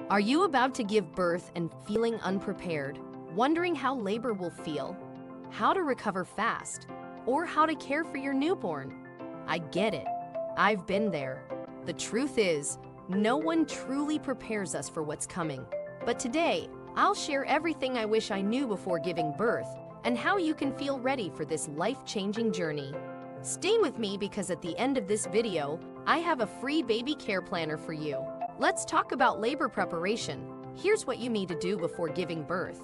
Are you about to give birth and feeling unprepared, wondering how labor will feel, how to recover fast, or how to care for your newborn? I get it. I've been there. The truth is, no one truly prepares us for what's coming. But today, I'll share everything I wish I knew before giving birth and how you can feel ready for this life-changing journey. Stay with me because at the end of this video, I have a free baby care planner for you. Let's talk about labor preparation. Here's what you need to do before giving birth.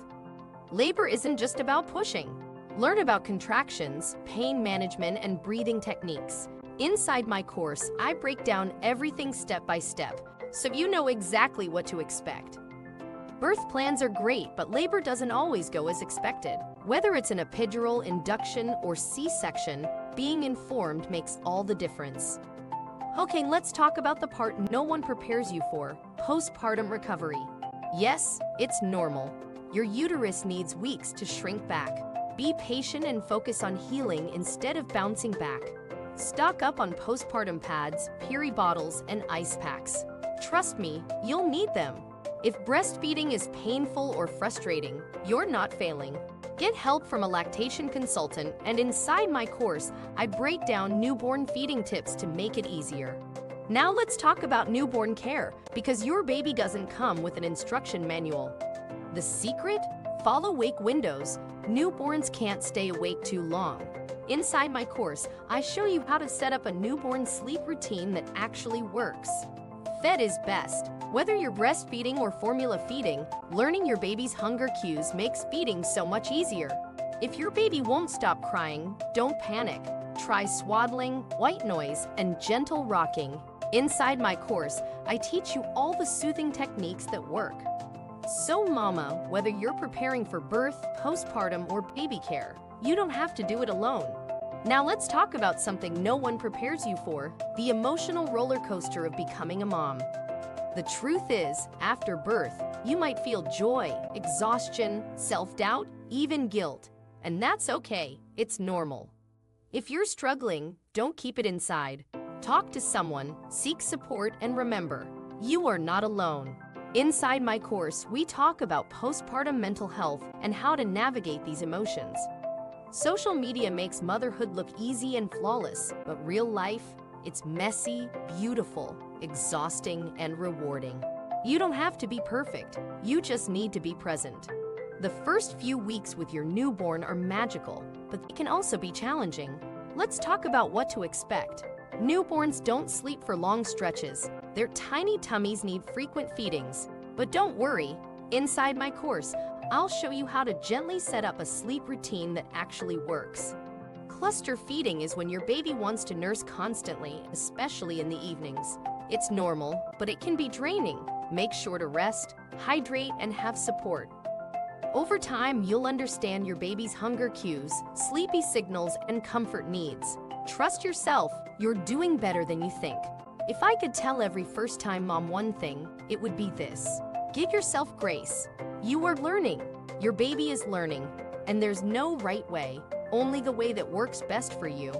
Labor isn't just about pushing. Learn about contractions, pain management, and breathing techniques. Inside my course, I break down everything step by step, so you know exactly what to expect. Birth plans are great, but labor doesn't always go as expected. Whether it's an epidural, induction, or C-section, being informed makes all the difference. Okay, let's talk about the part no one prepares you for, postpartum recovery. Yes, it's normal. Your uterus needs weeks to shrink back. Be patient and focus on healing instead of bouncing back. Stock up on postpartum pads, peri bottles, and ice packs. Trust me, you'll need them. If breastfeeding is painful or frustrating, you're not failing. Get help from a lactation consultant, and inside my course, I break down newborn feeding tips to make it easier. Now let's talk about newborn care, because your baby doesn't come with an instruction manual. The secret? Follow wake windows. Newborns can't stay awake too long. Inside my course, I show you how to set up a newborn sleep routine that actually works. Fed is best. Whether you're breastfeeding or formula feeding, learning your baby's hunger cues makes feeding so much easier. If your baby won't stop crying, don't panic. Try swaddling, white noise, and gentle rocking. Inside my course, I teach you all the soothing techniques that work. So mama, whether you're preparing for birth, postpartum, or baby care, you don't have to do it alone. Now let's talk about something no one prepares you for, the emotional roller coaster of becoming a mom. The truth is, after birth, you might feel joy, exhaustion, self-doubt, even guilt. And that's okay, it's normal. If you're struggling, don't keep it inside. Talk to someone, seek support, and remember, you are not alone. Inside my course, we talk about postpartum mental health and how to navigate these emotions. Social media makes motherhood look easy and flawless, but real life, it's messy, beautiful, exhausting, and rewarding. You don't have to be perfect, you just need to be present. The first few weeks with your newborn are magical, but they can also be challenging. Let's talk about what to expect. Newborns don't sleep for long stretches. Their tiny tummies need frequent feedings. But don't worry, inside my course, I'll show you how to gently set up a sleep routine that actually works. Cluster feeding is when your baby wants to nurse constantly, especially in the evenings. It's normal, but it can be draining. Make sure to rest, hydrate, and have support. Over time, you'll understand your baby's hunger cues, sleepy signals, and comfort needs. Trust yourself, you're doing better than you think. If I could tell every first-time mom one thing, it would be this. Give yourself grace. You are learning. Your baby is learning. And there's no right way, only the way that works best for you.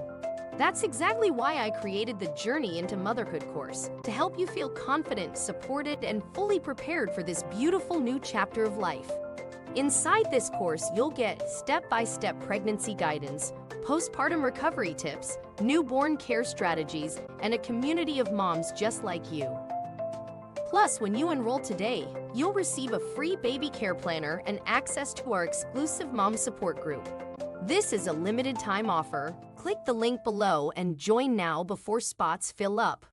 That's exactly why I created the Journey into Motherhood course, to help you feel confident, supported, and fully prepared for this beautiful new chapter of life. Inside this course, you'll get step-by-step pregnancy guidance, postpartum recovery tips, newborn care strategies, and a community of moms just like you. Plus, when you enroll today, you'll receive a free baby care planner and access to our exclusive mom support group. This is a limited time offer. Click the link below and join now before spots fill up.